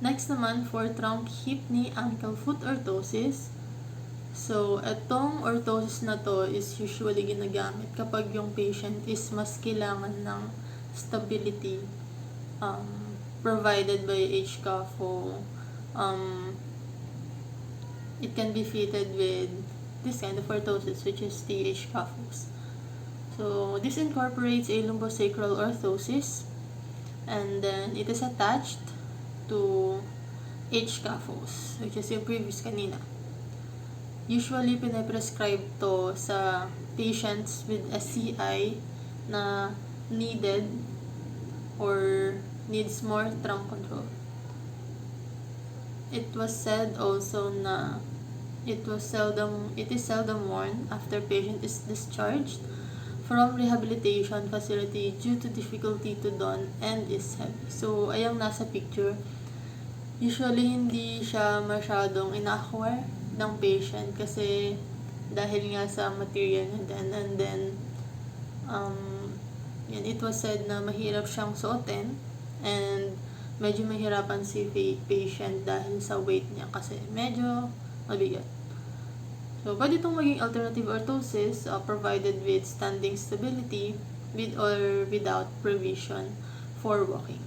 Next naman, for trunk, hip, knee, ankle, foot orthosis. So, itong orthosis na to is usually ginagamit kapag yung patient is mas kailangan ng stability provided by HCAFO. It can be fitted with this kind of orthosis, which is the HCAFOs. So, this incorporates a lumbosacral orthosis, and then it is attached to HCAFOs, which is yung previous kanina. Usually, pinaprescribe to sa patients with SCI na needed or needs more trunk control. It was said also na it is seldom worn after patient is discharged from rehabilitation facility due to difficulty to don and is heavy. So, ayang nasa picture, usually hindi siya masyadong ina-acquire ng patient kasi dahil nga sa material niya and then it was said na mahirap siyang suotin and medyo mahirapan si patient dahil sa weight niya kasi medyo mabigat. So, pwede itong maging alternative orthosis provided with standing stability with or without provision for walking.